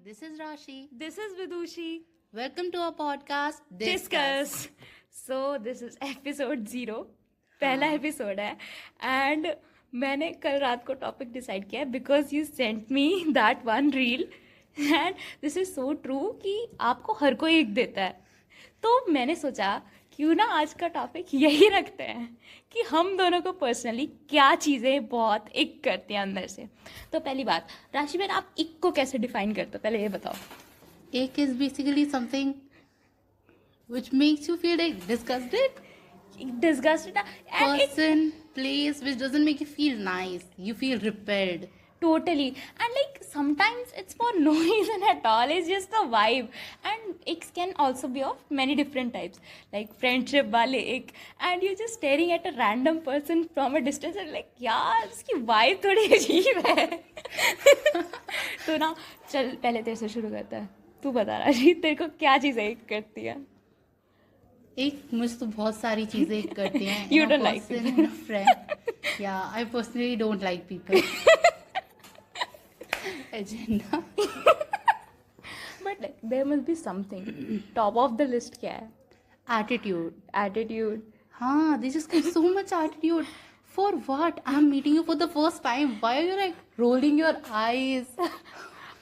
this is Rashi. This is Vidushi. Welcome to our podcast, Discuss. So this is episode 0. पहला episode है and मैंने कल रात को टॉपिक डिसाइड किया because you sent me that one reel and this is so true कि आपको हर कोई एक देता है. तो मैंने सोचा क्यों ना आज का टॉपिक यही रखते हैं कि हम दोनों को पर्सनली क्या चीज़ें बहुत इक करती हैं अंदर से. तो पहली बात राशि बहन, आप इक को कैसे डिफाइन करते हो, पहले ये बताओ. Ick is basically something which makes you feel like disgusted. Disgusted and it Person, place which doesn't make you feel nice. You feel repelled. totally, and like sometimes it's for no reason at all, it's just the vibe. And icks can also be of many different types, like friendship wale ick, and you're just staring at a random person from a distance and like यार इसकी vibe थोड़ी अजीब है. तो ना चल पहले तेरे से शुरू करता है. तू बता राजी, तेरे को क्या चीज़ें ick करती है? एक मुझे तो बहुत सारी चीजें ick करती हैं. You don't like people. In a friend. Yeah, I personally don't like people. Agenda. But like there must be something. Top of the list क्या है? Attitude. Attitude. हाँ, they just get so much attitude. For what? I'm meeting you for the first time. Why are you like rolling your eyes?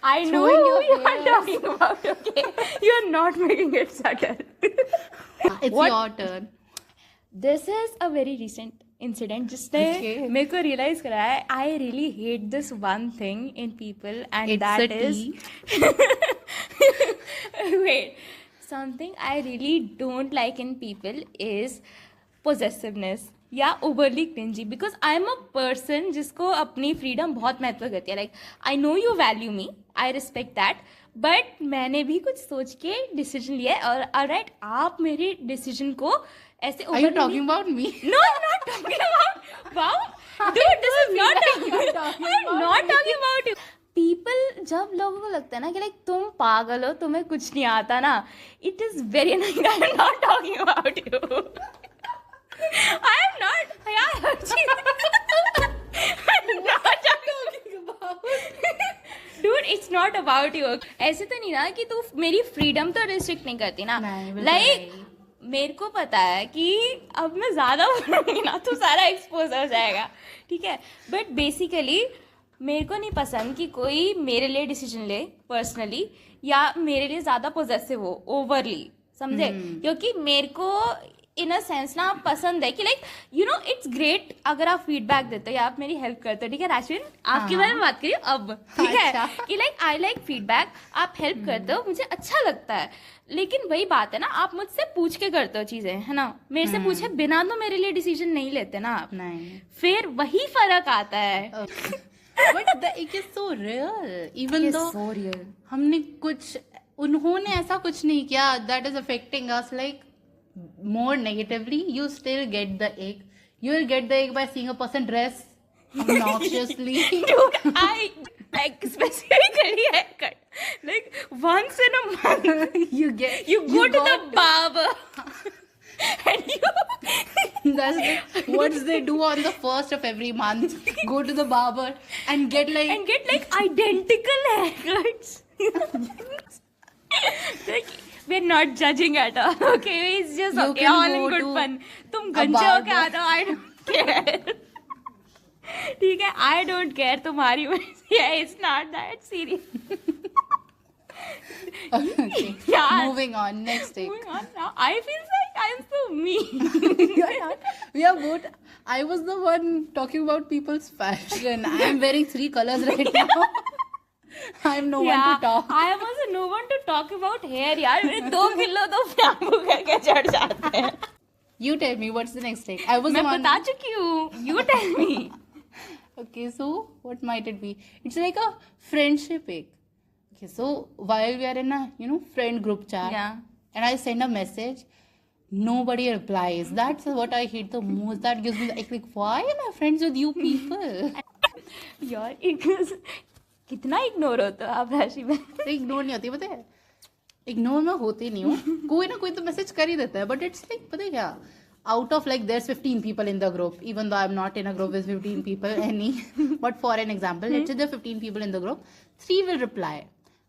I know Throwing your you are hairs. talking about, okay? You are not making it subtle. It's What? your turn. This is a very recent incident जिसने Okay. मेरे को realize करा है I really hate this one thing in people and It's that a is wait, something I really don't like in people is possessiveness या overly clingy, because I am a person जिसको अपनी freedom बहुत महत्व करती है. Like I know you value me, I respect that, but मैंने भी कुछ सोच के decision लिया है और alright आप मेरे decision को ऐसे Are you overly talking about me? No, I'm not talking about. Wow, dude, this is not talking about. I'm not talking about you. People, जब लोगों को लगता है ना कि like तुम पागल हो, तुम्हें कुछ नहीं आता ना, it is very annoying. I'm not talking about you. I am not. यार हर चीज. I'm not talking about. Dude, it's not about you. ऐसे तो नहीं ना कि तू मेरी freedom तो restrict नहीं करती ना. नहीं, बिल्कुल Like नहीं. मेरे को पता है कि अब मैं ज़्यादा बोलूँगी ना तो सारा एक्सपोज हो जाएगा, ठीक है. बट बेसिकली मेरे को नहीं पसंद कि कोई मेरे लिए डिसीजन ले पर्सनली या मेरे लिए ज़्यादा पोजेसिव हो ओवरली, समझे. क्योंकि मेरे को इन अ सेंस ना पसंद है कि like you know it's great अगर आप फीडबैक देते हो या आप मेरी हेल्प करते हो, ठीक है राजवीर, आपके बारे में बात करिए अब, ठीक है. अच्छा. कि लाइक आई लाइक फीडबैक, आप हेल्प करते हो, मुझे अच्छा लगता है. लेकिन वही बात है ना, आप मुझसे पूछ के करते हो चीजें, है ना. मेरे से पूछे बिना तो मेरे लिए डिसीजन नहीं लेते ना आप. नहीं. फिर वही फर्क आता है. But the ick is so real. Even though so real. हमने कुछ, उन्होंने ऐसा कुछ नहीं किया that is affecting us like more negatively, you still get the ick. You will get the ick by seeing a person dress obnoxiously. Dude, I like specifically haircut. Like once in a month, you go to the got barber. And you That's what they do on the first of every month. Go to the barber and get like identical haircuts. Like, we're not judging at all. Okay, it's just You okay, can all in go good to fun. तुम a गंजे होके आ barber. जाओ, I don't care. ठीक है, I don't care तुम्हारी वजह है. It's not that serious. Okay. Yeah. Moving on. Next ick. Moving on now, I feel like I'm so mean. We are both. I was the one talking about people's fashion. I am wearing 3 colors right now. I am no one to talk. I am also no one to talk about hair. यार मेरे 2 kilo तो shampoo करके चढ़ जाते हैं. You tell me what's the next take. I was मैं the one. बता चुकी हूँ. You tell me. Okay, so what might it be? It's like a friendship ick. Okay, so while we are in a friend group chat, Yeah. and I send a message, nobody replies. That's what I hate the most. That gives me the ick. Like, why am I friends with you people? यार कितना ignore होता है आप राशि में. Ignore नहीं होती, पता है. इग्नोर मैं होती नहीं हूँ. कोई ना कोई तो मैसेज कर ही देता है. बट इट्स लाइक, पता है क्या, out of like there's 15 people in the group, even though I'm not in a group with 15 people any, but for an example, let's say there are 15 people in the group, 3 will reply.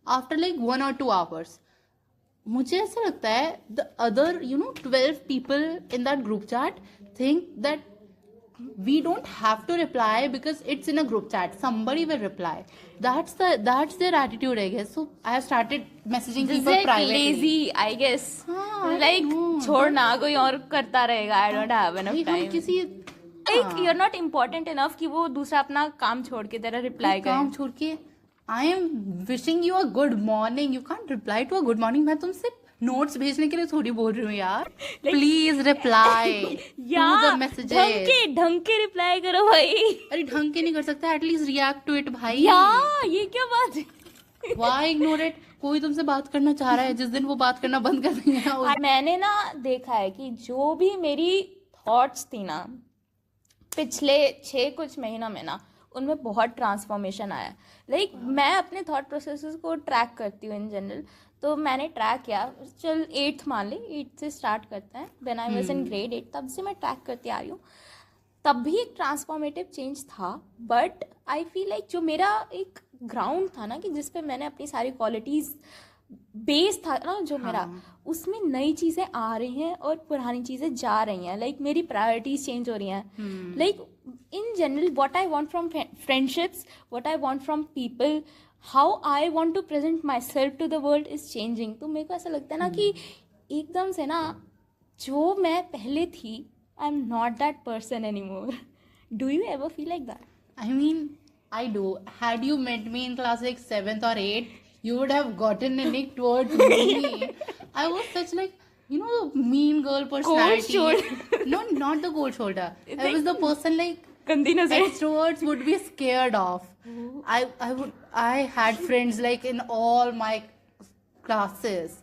After like 1 or 2 hours. मुझे ऐसा लगता है the other 12 people in that group chat think that we don't have to reply because it's in a group chat, somebody will reply. That's their attitude, I guess. So I have started messaging This is people like privately. lazy, I guess. हाँ, I Like know. छोड़ना, कोई और करता रहेगा. I don't have enough भाई, हम time. किसी Like you're not important enough कि वो दूसरा अपना काम छोड़ के तेरा रिप्लाई करे. काम छोड़ के I am wishing you a good morning. You can't reply to a good morning. मैं तुमसे नोट्स भेजने के लिए थोड़ी बोल रही हूँ यार. Please reply to the messages. ढंग के रिप्लाई करो भाई. अरे ढंग के नहीं कर सकता, एटलीस्ट रिएक्ट टू इट भाई. ये क्या बात है? Why ignore it? कोई तुमसे बात करना चाह रहा है, जिस दिन वो बात करना बंद कर देंगे ना मैंने ना देखा है कि जो भी मेरी थॉट्स थी ना पिछले 6 कुछ महीना में ना, उनमें बहुत ट्रांसफॉर्मेशन आया. लाइक मैं अपने थॉट प्रोसेसेस को ट्रैक करती हूँ इन जनरल. तो मैंने ट्रैक किया, चल 8th मान ले, 8th से स्टार्ट करते हैं. When I was in grade 8 तब से मैं ट्रैक करती आ रही हूँ. तब भी एक ट्रांसफॉर्मेटिव चेंज था. बट आई फील लाइक जो मेरा एक ग्राउंड था ना कि जिस पे मैंने अपनी सारी क्वालिटीज़ बेस था ना जो मेरा, उसमें नई चीज़ें आ रही हैं और पुरानी चीज़ें जा रही हैं. लाइक मेरी प्रायोरिटीज चेंज हो रही हैं. Like in general what I want from friendships, what I want from people, how I want to present myself to the world is changing. तो मेरे को ऐसा लगता है ना कि एकदम से ना जो मैं पहले थी, I'm not that person anymore. Do you ever feel like that? I mean, I do. Had you met me in class like 7th or 8th, you would have gotten a nick towards me. I was such like, mean girl personality. Cold shoulder. No, not the cold shoulder. I was the person like गंदी नजर. extroverts would be scared of. I had friends like in all my classes.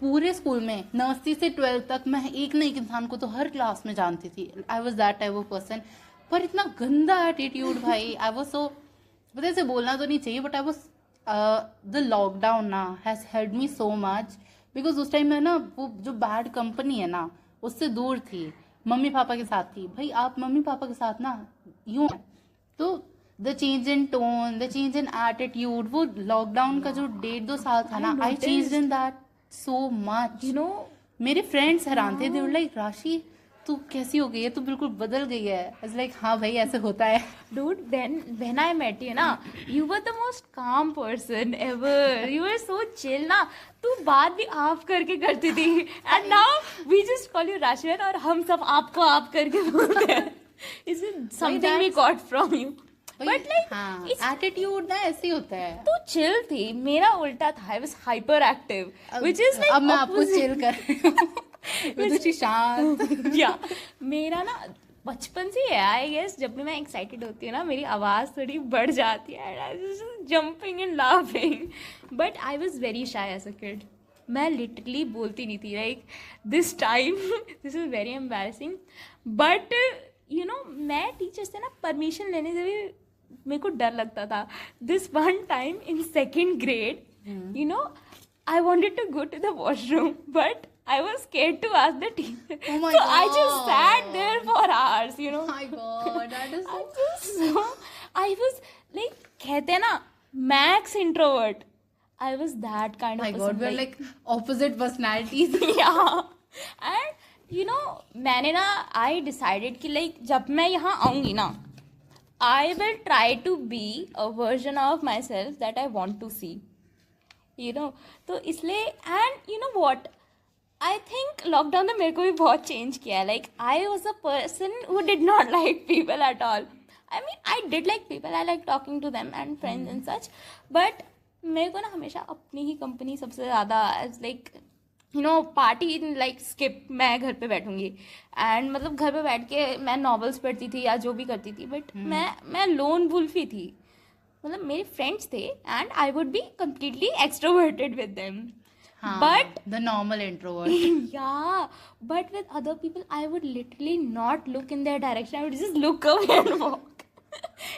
पूरे school में nursery से 12th तक मैं एक ना एक इंसान को तो हर क्लास में जानती थी. I was that type of person. पर इतना गंदा एटीट्यूड भाई. आई वॉज सो, पता ऐसे बोलना तो नहीं चाहिए, but I was the lockdown ना has help me so much. Because उस टाइम में ना वो जो बैड कंपनी है ना उससे दूर थी, मम्मी पापा के साथ थी. भाई आप मम्मी पापा के साथ ना यूं, तो the change in tone, the change in attitude, वो लॉकडाउन का जो 1.5-2 साल था ना, I change in that so much. मेरे फ्रेंड्स हैरान थे. they were like, राशि तू कैसी हो गई है, तू बिल्कुल बदल गई है. I was like, हाँ भाई ऐसे होता है. Dude, then when I met you ना, you were the most calm person ever. You were so chill ना. तू बात भी आप करके करती थी. And now we just call you Rashmi और हम सब आपको आप करके बोलते हैं. Is it something we got from you? But like, attitude ना ऐसे ही होता है. तू chill थी, मेरा उल्टा था. I was hyperactive, which is like अब मैं आपको चिल कर रही हूँ. शांत. या मेरा ना बचपन से है आई गेस. जब भी मैं एक्साइटेड होती हूँ ना, मेरी आवाज़ थोड़ी बढ़ जाती है. Jumping and laughing. But I was very shy as a kid. मैं लिटरली बोलती नहीं थी. Like this time this is very embarrassing. But मैं टीचर से ना परमिशन लेने से भी मेरे को डर लगता था. This one time in 2nd grade, I wanted to go to the washroom, but I was scared to ask the teacher. Oh my so God. I just sat there for hours, Oh my God, that is I was like, कहते हैं ना, max introvert. I was that kind of my person. God, we're like opposite personalities. Yeah. And मैंने ना I decided कि like जब मैं यहाँ आऊँगी ना, I will try to be a version of myself that I want to see. तो इसलिए, and you know what? I think lockdown ने मेरे को भी बहुत चेंज किया है. Like I was a person who did not like people at all. I mean, I did like people. I like talking to them and friends and such. But मेरे को ना हमेशा अपनी ही कंपनी सबसे ज़्यादा as like party like skip. मैं घर पे बैठूंगी एंड मतलब घर पे बैठ के मैं नॉवेल्स पढ़ती थी या जो भी करती थी. बट मैं लोन वुल्फी थी. मतलब मेरे फ्रेंड्स थे and I would be completely extroverted with them. But the normal introvert. Yeah, but with other people I would literally not look in their direction. I would just look away and walk.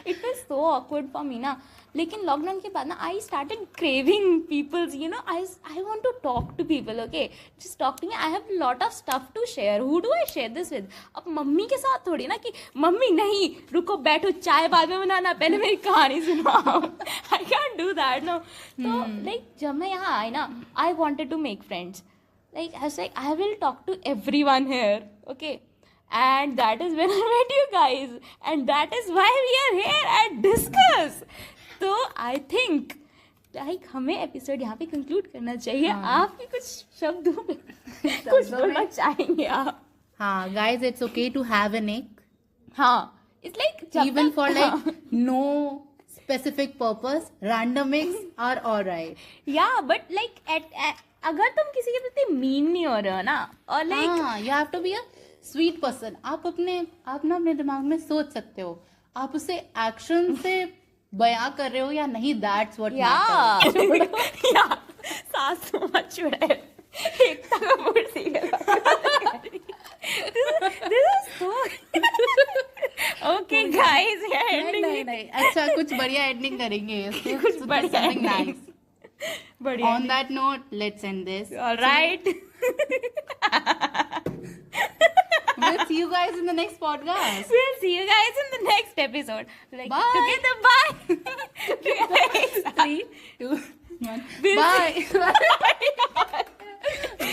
It was so awkward for me ना. लेकिन lockdown के बाद ना I started craving peoples, you know, I want to talk to people, okay, just talk to me, I have lot of stuff to share, who do I share this with? अब mummy के साथ थोड़ी ना कि mummy नहीं रुको बैठो चाय बाद में बनाना, पहले मेरी कहानी सुनाओ, I can't do that no. तो लाइक जब मैं यहाँ आई ना, I wanted to make friends, like I was like I will talk to everyone here, okay, and that is when I met you guys, and that is why we are here at Discuss. So I think like हमें episode यहाँ पे conclude करना चाहिए. आप भी कुछ शब्दों में कुछ बोलना चाहेंगे आप? हाँ guys, it's okay to have an egg. हाँ, it's like Even for like no specific purpose, random eggs are alright. yeah, but like at अगर तुम किसी के प्रति मीन नहीं हो रहे हो ना, और like you have to be a sweet person. आप ना अपने दिमाग में सोच सकते हो, आप उसे एक्शन से बयां कर रहे हो या नहीं, दैट्स व्हाट मैटर्स. या सासू मत छुड़ाए, Ekta Kapoor serial. This is so okay guys, नहीं अच्छा कुछ बढ़िया एंडिंग करेंगे इसको, कुछ बढ़िया नाइस. बढ़िया. On that note, let's end this. All right. We'll see you guys in the next podcast. We'll see you guys in the next episode. Like, Bye. Together, bye. Together. 3, 2, 1. We'll Bye.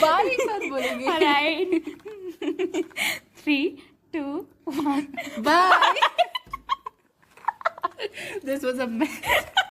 Bye एक साथ बोलेंगे. All right. 3, 2, 1. Bye. This was a mess.